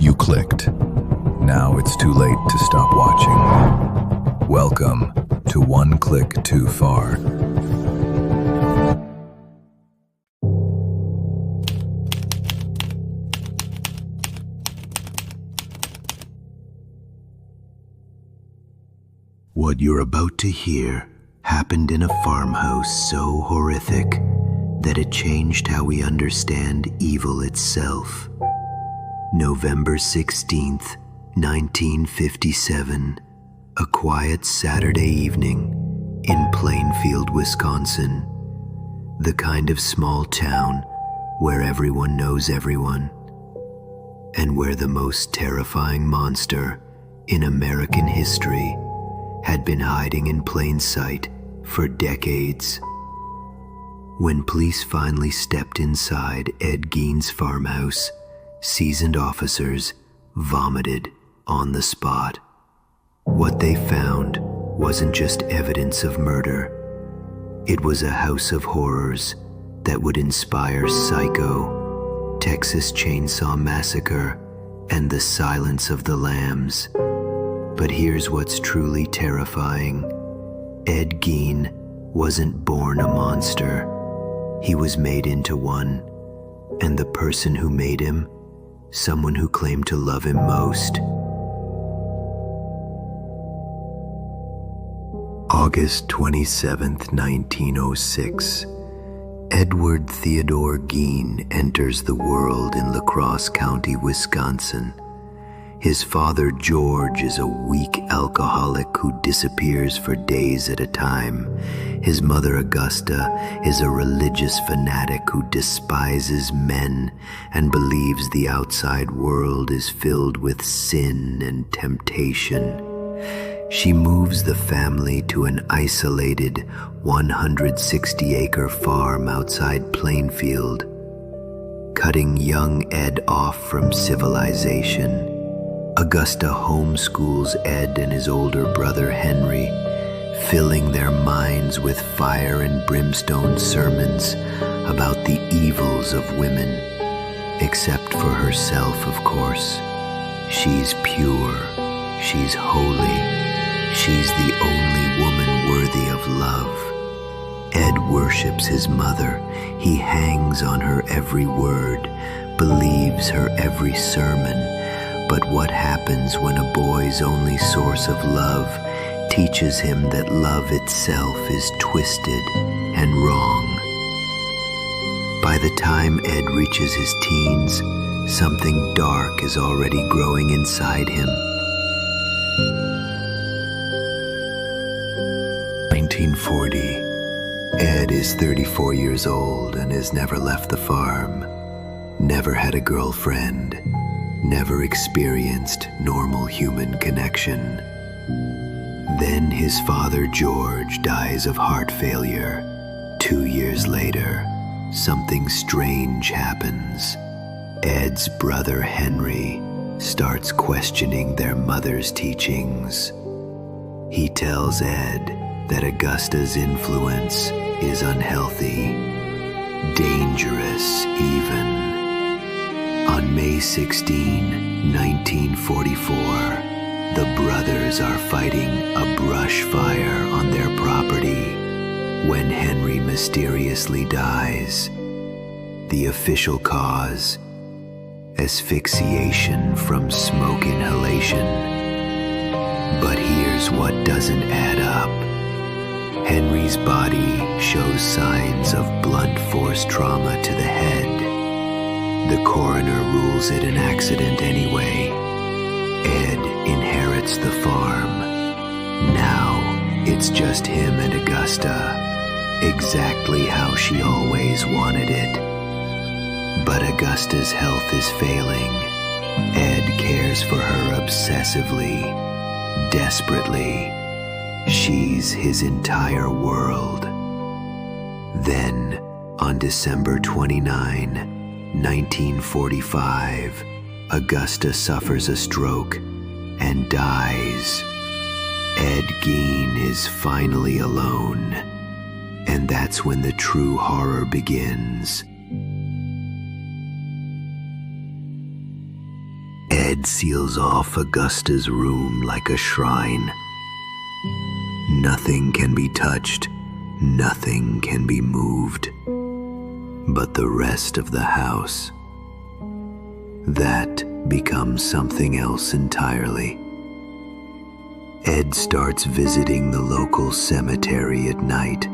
You clicked. Now it's too late to stop watching. Welcome to One Click Too Far. What you're about to hear happened in a farmhouse so horrific that it changed how we understand evil itself. November 16th, 1957, a quiet Saturday evening in Plainfield, Wisconsin, the kind of small town where everyone knows everyone, and where the most terrifying monster in American history had been hiding in plain sight for decades. When police finally stepped inside Ed Gein's farmhouse, seasoned officers vomited on the spot. What they found wasn't just evidence of murder. It was a house of horrors that would inspire Psycho, Texas Chainsaw Massacre, and The Silence of the Lambs. But here's what's truly terrifying. Ed Gein wasn't born a monster. He was made into one, and the person who made him, someone who claimed to love him most. August 27th, 1906. Edward Theodore Gein enters the world in La Crosse County, Wisconsin. His father, George, is a weak alcoholic who disappears for days at a time. His mother, Augusta, is a religious fanatic who despises men and believes the outside world is filled with sin and temptation. She moves the family to an isolated 160-acre farm outside Plainfield, cutting young Ed off from civilization. Augusta homeschools Ed and his older brother Henry, filling their minds with fire and brimstone sermons about the evils of women, except for herself, of course. She's pure, she's holy, she's the only woman worthy of love. Ed worships his mother. He hangs on her every word, believes her every sermon. But what happens when a boy's only source of love teaches him that love itself is twisted and wrong? By the time Ed reaches his teens, something dark is already growing inside him. 1940. Ed is 34 years old and has never left the farm, never had a girlfriend, never experienced normal human connection. Then his father, George, dies of heart failure. 2 years later, something strange happens. Ed's brother, Henry, starts questioning their mother's teachings. He tells Ed that Augusta's influence is unhealthy, dangerous even. On May 16, 1944, the brothers are fighting a brush fire on their property when Henry mysteriously dies. The official cause: asphyxiation from smoke inhalation. But here's what doesn't add up. Henry's body shows signs of blunt force trauma to the head. The coroner rules it an accident anyway. Ed inherits the farm. Now it's just him and Augusta, exactly how she always wanted it. But Augusta's health is failing. Ed cares for her obsessively, desperately. She's his entire world. Then, on December 29, 1945, Augusta suffers a stroke and dies. Ed Gein is finally alone, and that's when the true horror begins. Ed seals off Augusta's room like a shrine. Nothing can be touched, nothing can be moved. But the rest of the house, that becomes something else entirely. Ed starts visiting the local cemetery at night.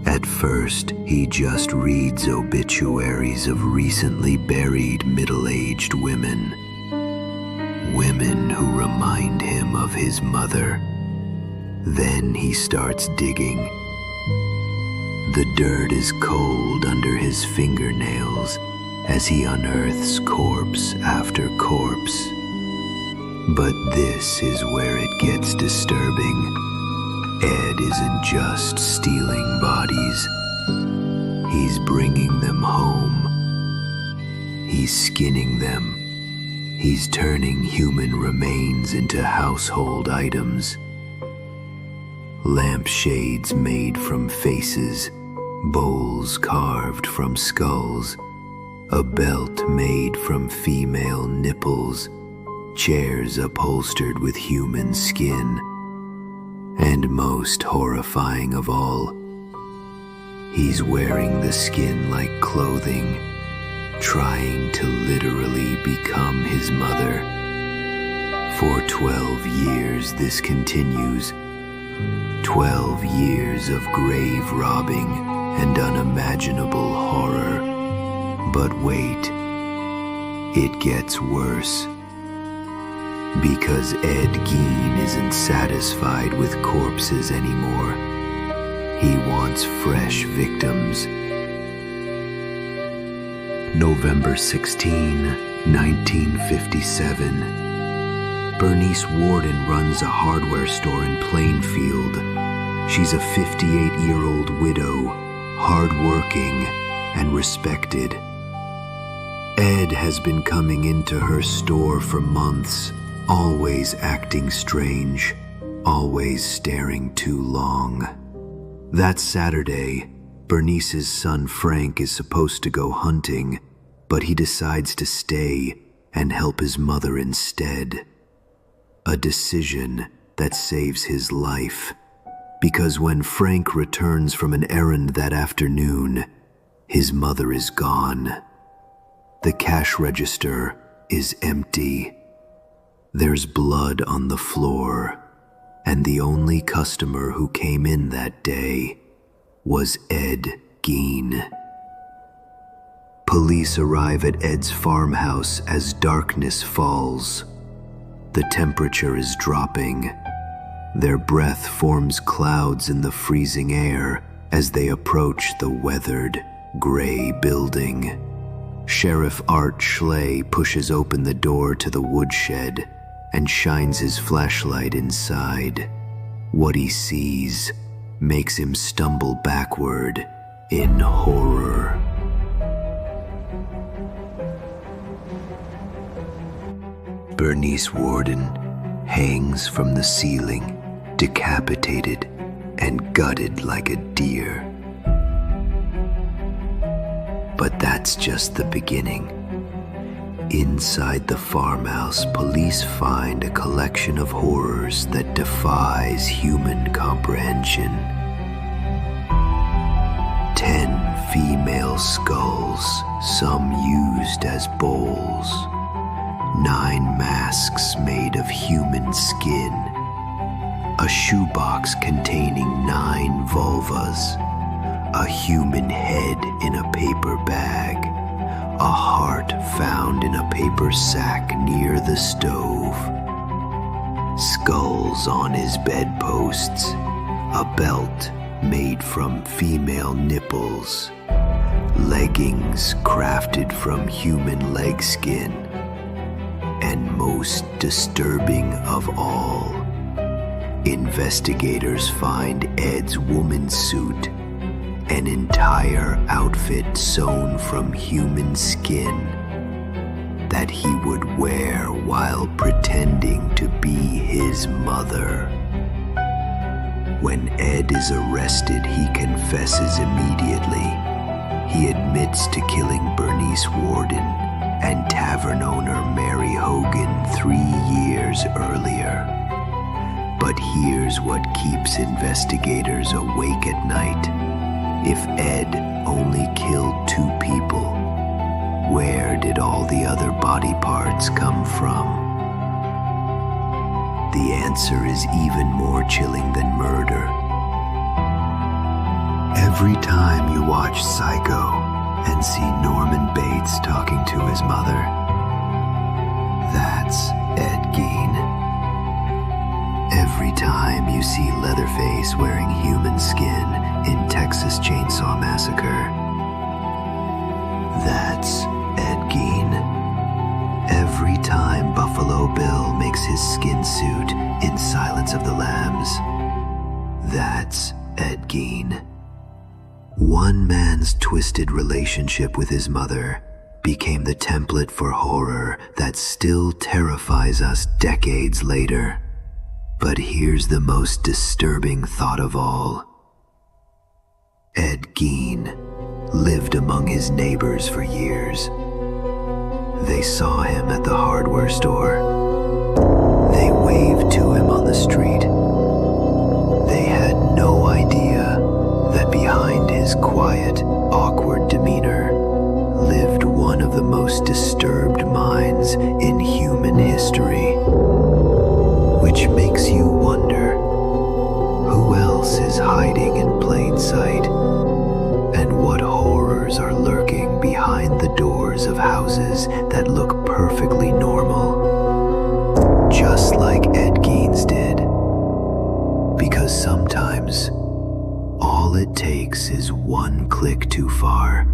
At first, he just reads obituaries of recently buried middle-aged women. Women who remind him of his mother. Then he starts digging. The dirt is cold under his fingernails as he unearths corpse after corpse. But this is where it gets disturbing. Ed isn't just stealing bodies. He's bringing them home. He's skinning them. He's turning human remains into household items. Lampshades made from faces, bowls carved from skulls, a belt made from female nipples, chairs upholstered with human skin, and most horrifying of all, he's wearing the skin like clothing, trying to literally become his mother. For 12 years this continues. 12 years of grave robbing and unimaginable horror. But wait, it gets worse. Because Ed Gein isn't satisfied with corpses anymore. He wants fresh victims. November 16, 1957. Bernice Warden runs a hardware store in Plainfield. She's a 58-year-old widow, hardworking and respected. Ed has been coming into her store for months, always acting strange, always staring too long. That Saturday, Bernice's son Frank is supposed to go hunting, but he decides to stay and help his mother instead. A decision that saves his life, because when Frank returns from an errand that afternoon, his mother is gone. The cash register is empty. There's blood on the floor, and the only customer who came in that day was Ed Gein. Police arrive at Ed's farmhouse as darkness falls. The temperature is dropping. Their breath forms clouds in the freezing air as they approach the weathered, gray building. Sheriff Art Schley pushes open the door to the woodshed and shines his flashlight inside. What he sees makes him stumble backward in horror. Bernice Warden hangs from the ceiling, decapitated and gutted like a deer. But that's just the beginning. Inside the farmhouse, police find a collection of horrors that defies human comprehension. 10 female skulls, some used as bowls. 9 masks made of human skin. A shoebox containing 9 vulvas. A human head in a paper bag. A heart found in a paper sack near the stove. Skulls on his bedposts. A belt made from female nipples. Leggings crafted from human leg skin. And most disturbing of all, investigators find Ed's woman's suit, an entire outfit sewn from human skin that he would wear while pretending to be his mother. When Ed is arrested, he confesses immediately. He admits to killing Bernice Warden and tavern owner Mary years earlier. But here's what keeps investigators awake at night. If Ed only killed 2 people, where did all the other body parts come from? The answer is even more chilling than murder. Every time you watch Psycho and see Norman Bates talking to his mother, that's Ed Gein. Every time you see Leatherface wearing human skin in Texas Chainsaw Massacre, that's Ed Gein. Every time Buffalo Bill makes his skin suit in Silence of the Lambs, that's Ed Gein. One man's twisted relationship with his mother became the template for horror that still terrifies us decades later. But here's the most disturbing thought of all. Ed Gein lived among his neighbors for years. They saw him at the hardware store. They waved to him on the street. They had no idea that behind his quiet, awkward demeanor lived one of the most disturbed minds in human history. Which makes you wonder, who else is hiding in plain sight? And what horrors are lurking behind the doors of houses that look perfectly normal? Just like Ed Gein's did. Because sometimes, all it takes is one click too far